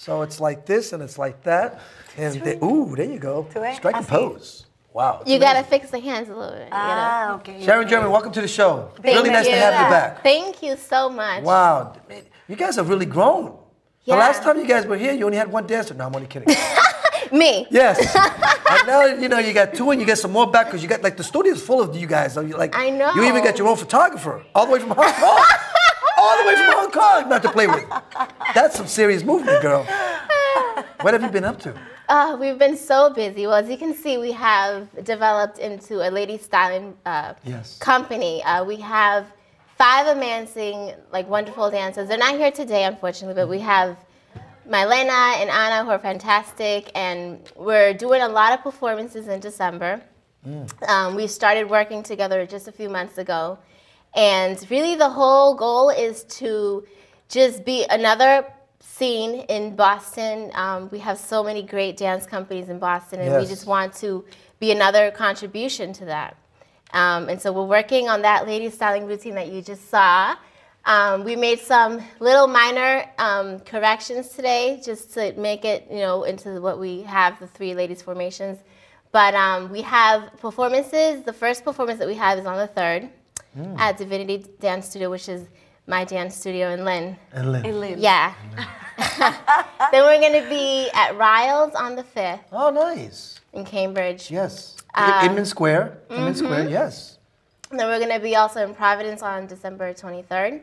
So it's like this and it's like that. And ooh, there you go. Strike a pose. Wow. You got to fix the hands a little bit. Okay. Sharon German, welcome to the show. Really nice to have you back. Thank you so much. Wow. You guys have really grown. Yeah. The last time you guys were here, you only had one dancer. No, I'm only kidding. Me. Yes. And now, you got two and you get some more back because you got, like, the studio's full of you guys. So you, like, I know. You even got your own photographer all the way from Hong Kong. All the way from Hong Kong, not to play with. That's some serious movement, girl. What have you been up to? We've been so busy. Well, as you can see, we have developed into a lady styling company. We have 5 amazing, like, wonderful dancers. They're not here today, unfortunately, but we have Marisela and Anna, who are fantastic, and we're doing a lot of performances in December. We started working together just a few months ago, and really the whole goal is to just be another scene in Boston. We have so many great dance companies in Boston, and we just want to be another contribution to that. And so we're working on that lady styling routine that you just saw. We made some little minor corrections today just to make it, into what we have, the 3 ladies formations. But we have performances. The first performance that we have is on the 3rd at Divinity Dance Studio, which is my dance studio in Lynn. In Lynn. Yeah. Then we're going to be at Ryles on the 5th. Oh, nice. In Cambridge. Yes. Inman Square. Inman Square, yes. And then we're going to be also in Providence on December 23rd.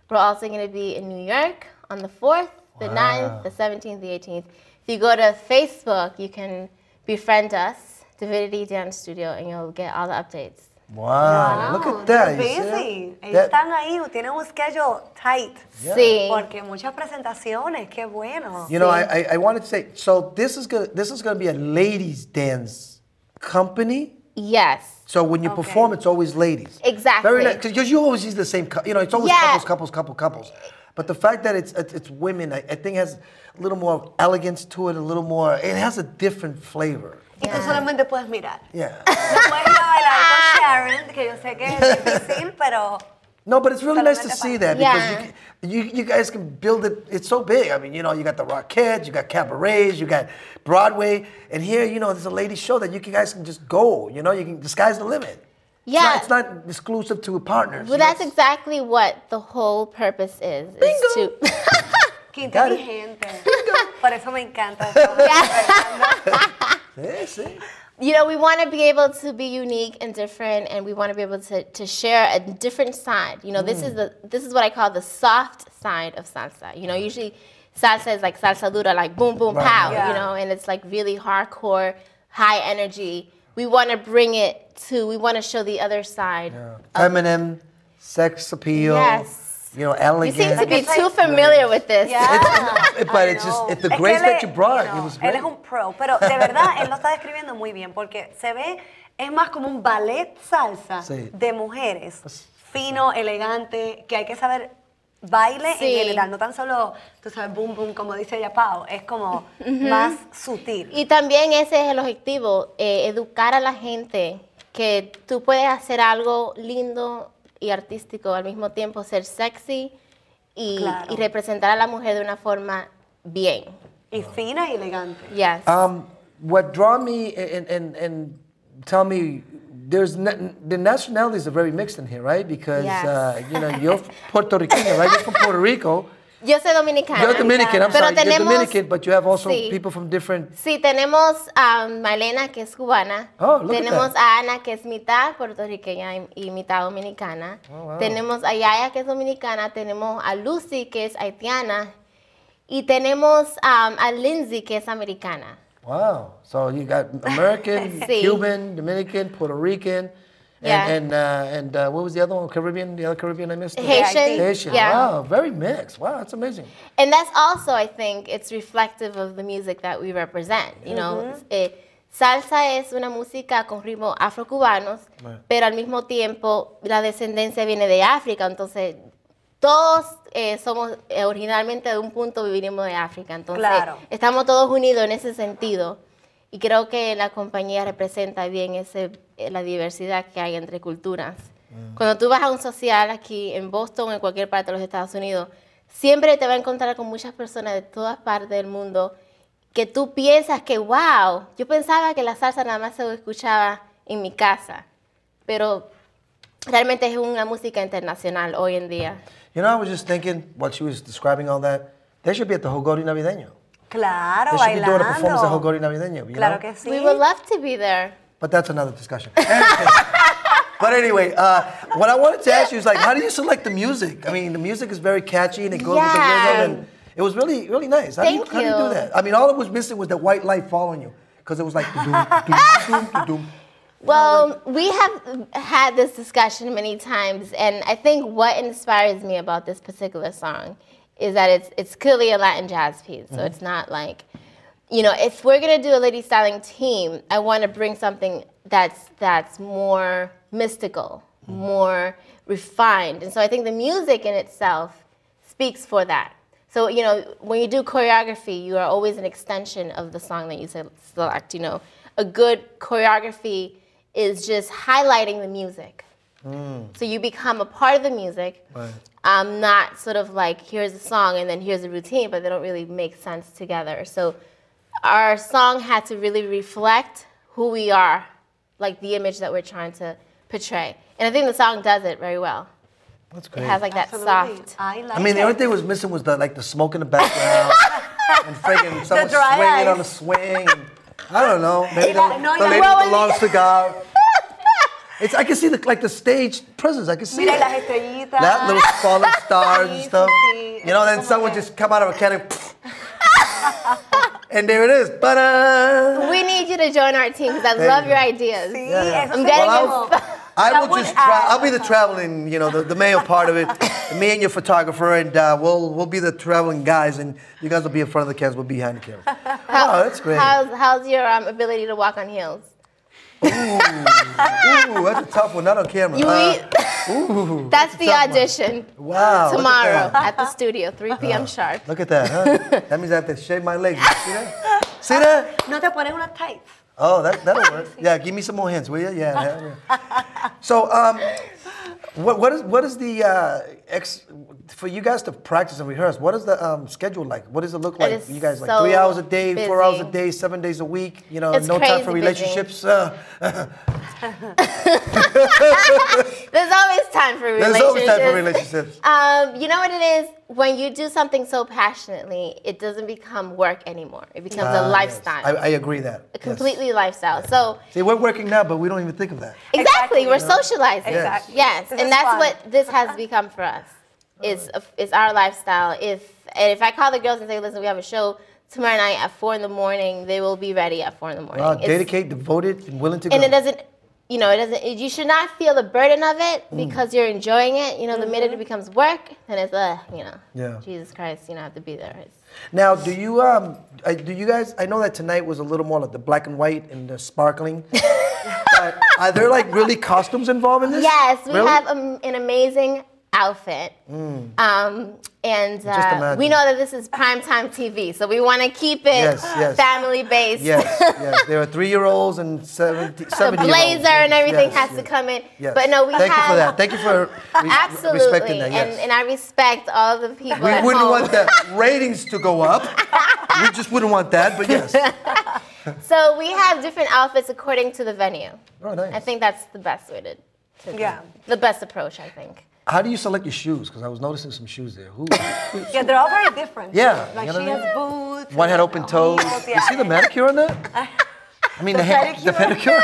We're also going to be in New York on the 4th, the 9th, the 17th, the 18th. If you go to Facebook, you can befriend us, Divinity Dance Studio, and you'll get all the updates. Wow, look at that. Busy. Ellos están ahí, tienen un schedule tight. Sí. Porque muchas presentaciones, qué bueno. I wanted to say, so this is gonna be a ladies dance company. Yes. So when you perform, it's always ladies. Exactly. Very nice, because you always use the same. It's always couples. But the fact that it's women, I think has a little more elegance to it, a little more. It has a different flavor. Y tú solamente puedes mirar. Yeah. No puedes ir a bailar con Sharon, que yo sé que es difícil, pero. No, but it's really nice to see that because you guys can build it. It's so big. I mean, you got the Rockettes, you got cabarets, you got Broadway, and here, there's a ladies show that you guys can just go. You can. The sky's the limit. Yeah. It's not exclusive to partners. Well, that's exactly what the whole purpose is. Bingo. Qué inteligente. Por eso me encanta. Sí. We want to be able to be unique and different, and we want to be able to share a different side. This is what I call the soft side of salsa. Usually salsa is like salsa dura, like boom, boom, pow, and it's like really hardcore, high energy. We want to we want to show the other side. Yeah. Feminine, sex appeal. Yes. Elegant. You seem to be too familiar with this. Yeah. But it's the grace that you brought. It was great. Él es un pro, pero de verdad él lo está describiendo muy bien porque se ve, es más como un ballet salsa de mujeres, fino, elegante, que hay que saber baile en general, no tan solo, tú sabes, boom, boom, como dice ella Pau, es como más sutil. Y también ese es el objetivo, educar a la gente que tú puedes hacer algo lindo y artístico al mismo tiempo, ser sexy y representar a la mujer de una forma bien. Y fina y elegante. Yes. What draw me and tell me, the nationalities are very mixed in here, right? Because you're Puerto Rican, right? You're from Puerto Rico. Yo soy dominicana. You're Dominican, I'm sorry. You're Dominican, but you have also people from different... Sí, tenemos a Marisela, que es cubana. Oh, look tenemos at that. a Ana, que es mitad puertorriqueña y mitad dominicana. Oh, wow. Tenemos a Yaya, que es dominicana. Tenemos a Lucy, que es haitiana. Y tenemos a Lindsay, que es americana. Wow. So you got American, Cuban, Dominican, Puerto Rican. Yeah. And what was the other one? Caribbean? The other Caribbean I missed? Haitian. Yeah. Wow, very mixed. Wow, that's amazing. And that's also, I think, it's reflective of the music that we represent. Salsa es una música con ritmos afrocubanos, pero al mismo tiempo la descendencia viene de África. Entonces, todos somos originalmente de un punto, vinimos de África. Entonces, estamos todos unidos en ese sentido. Y creo que la compañía representa bien la diversidad que hay entre culturas. Cuando tú vas a un social aquí en Boston o en cualquier parte de los Estados Unidos, siempre te va a encontrar con muchas personas de todas partes del mundo que tú piensas que, wow, yo pensaba que la salsa nada más se escuchaba en mi casa, pero realmente es una música internacional hoy en día. You know, I was just thinking, while she was describing all that, they should be at the Jogori Navideño. Claro, they should be doing a performance at Jogori Navideño. Claro que sí. We would love to be there. But that's another discussion. But anyway, what I wanted to ask you is, like, how do you select the music? I mean, the music is very catchy and it goes with the rhythm, and it was really, really nice. How do you do that? I mean, all it was missing was the white light following you, because it was like, doom. Well, we have had this discussion many times, and I think what inspires me about this particular song is that it's clearly a Latin jazz piece, so it's not like, you know, if we're gonna do a lady styling team, I want to bring something that's more mystical, more refined, and so I think the music in itself speaks for that. So, you know, when you do choreography, you are always an extension of the song that you select. You know, a good choreography is just highlighting the music. So you become a part of the music, not sort of like, here's a song and then here's a routine, but they don't really make sense together. So our song had to really reflect who we are, like the image that we're trying to portray. And I think the song does it very well. That's great. It has like that soft. I mean, the only thing was missing was the smoke in the background and friggin' someone swinging on a swing. And, I don't know. Maybe the lady with the long cigar. I can see the stage presence. I can see it. That little falling stars and stuff. You know, then someone just come out of a cannon. And there it is. Ba-da! We need you to join our team because I love your ideas. I'm getting I'll be the traveling, you know, the male part of it. Me and your photographer, and we'll be the traveling guys, and you guys will be in front of the cameras, we'll be behind the cameras. Oh, that's great. How's your ability to walk on heels? Ooh, that's a tough one, not on camera. That's the audition. Wow. Tomorrow at the studio, 3 p.m. sharp. Look at that, huh? That means I have to shave my legs. See that? See that? No te pones unas tights. Oh, that'll work. Yeah, give me some more hints, will you? Yeah. So, what is the for you guys to practice and rehearse? What is the schedule like? What does it look like? You guys like 3 hours a day, busy. 4 hours a day, 7 days a week? You know, it's no time for relationships. There's always time for relationships. There's always time for relationships. You know what it is? When you do something so passionately, it doesn't become work anymore. It becomes a lifestyle. Yes. I agree that. A completely lifestyle. So see, we're working now, but we don't even think of that. Exactly. We're socializing. Exactly. Yes. And that's what this has become for us. Is our lifestyle. If I call the girls and say, listen, we have a show tomorrow night at 4 in the morning, they will be ready at 4 in the morning. Well, dedicated, devoted, and willing to go. And it doesn't, you know, you should not feel the burden of it because you're enjoying it. You know, the minute it becomes work, then it's, you know, Jesus Christ, you know, I have to be there. Now, do you guys, I know that tonight was a little more like the black and white and the sparkling. But are there like really costumes involved in this? Yes, we have an amazing outfit. And we know that this is primetime TV, so we want to keep it family-based. Yes. There are 3-year-olds and 70-year-olds. The blazer and everything has to come in. Yes. But no, Thank you for that. Thank you for respecting that. Yes. And I respect all the people We at wouldn't home. want the ratings to go up. We just wouldn't want that, but yes. So we have different outfits according to the venue. Oh, nice. I think that's the best way to the best approach, I think. How do you select your shoes? Because I was noticing some shoes there. Yeah, they're all very different. Yeah. Like she has boots. One had open toes. You see the manicure on that? I mean, the pedicure.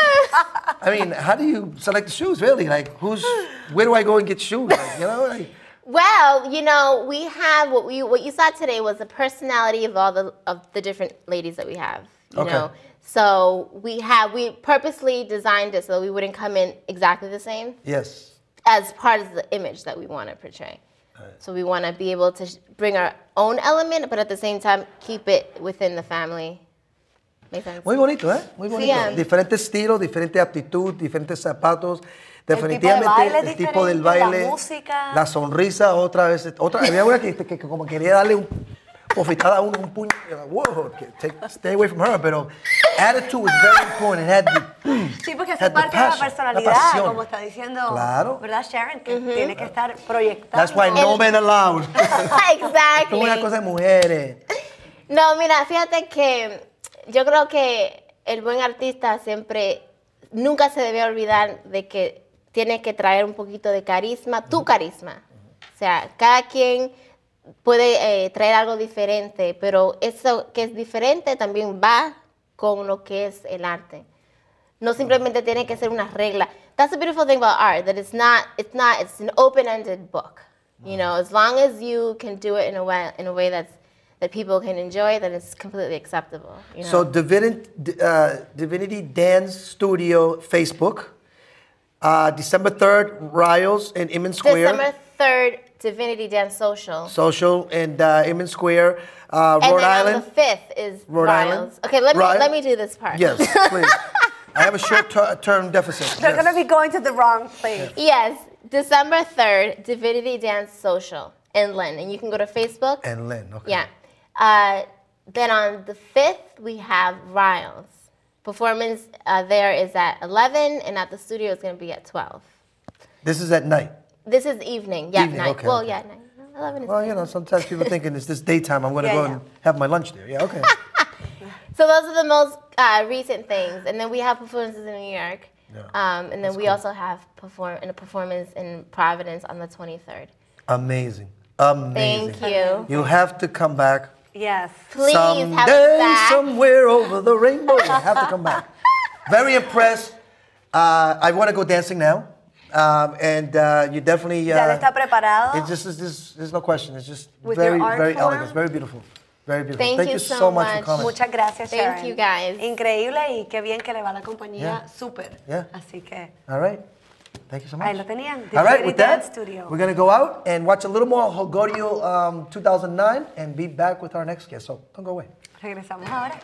I mean, how do you select the shoes, really? Like, where do I go and get shoes? Like, you know, like, well, you know, we have what you saw today was the personality of all the different ladies that we have. You know, so we purposely designed it so we wouldn't come in exactly the same. Yes. As part of the image that we want to portray. So we want to be able to bring our own element, but at the same time keep it within the family. ¿Make sense? Muy bonito, ¿eh? Muy bonito. Sí, diferente estilo, diferente aptitud, diferentes zapatos. Definitivamente el tipo del baile, la música, la sonrisa, otra vez. Había una que como quería darle bofetada uno, un puño. Whoa, stay away from her. Pero attitude was very important. It had sí, porque es parte de la personalidad, como está diciendo, claro. ¿verdad, Sharon? Que tiene que estar proyectado. That's why no men allowed. Exactly. Es una cosa de mujeres. No, mira, fíjate que yo creo que el buen artista nunca se debe olvidar de que tiene que traer un poquito de carisma, tu carisma. O sea, cada quien puede traer algo diferente, pero eso que es diferente también va con lo que es el arte. No simplemente tiene que ser una regla. That's the beautiful thing about art, that it's an open-ended book. You know, as long as you can do it in a way that people can enjoy, then it's completely acceptable. You know? So Divinity Dance Studio Facebook, December 3rd, Ryles in Inman Square. December 3rd, Divinity Dance Social. Social in Inman Square, Rhode and then Island. On the 5th is Rhode Island. Okay, let me do this part. Yes, please. I have a short-term deficit. They're going to be going to the wrong place. Yes, December 3rd, Divinity Dance Social in Lynn. And you can go to Facebook. And Lynn, okay. Yeah. Then on the 5th, we have Ryles. Performance there is at 11, and at the studio it's going to be at 12. This is at night? This is evening. Yeah, night. Okay, well, okay. yeah, night. 11 is Well, you know, sometimes people thinking it's this daytime, I'm going to go and have my lunch there. Yeah, okay. So those are the most recent things. And then we have performances in New York. Yeah. And then we also have a performance in Providence on the 23rd. Amazing. Amazing. Thank you. You have to come back. Yes. Please Someday, have us back. somewhere over the rainbow. You have to come back. Very impressed. I want to go dancing now. And you definitely... ¿Ya está preparado? It's just, there's no question. It's just With very, your art very form? elegant. Very beautiful. Very beautiful. Thank you so much for coming. Muchas gracias, Sharon. Thank you, guys. Increíble y qué bien que le va la compañía. Súper. Yeah. Así que... All right. Thank you so much. Ahí lo tenían. All right, with that, Studio. we're going to go out and watch a little more Holgorio 2009 and be back with our next guest. So don't go away. Regresamos ahora.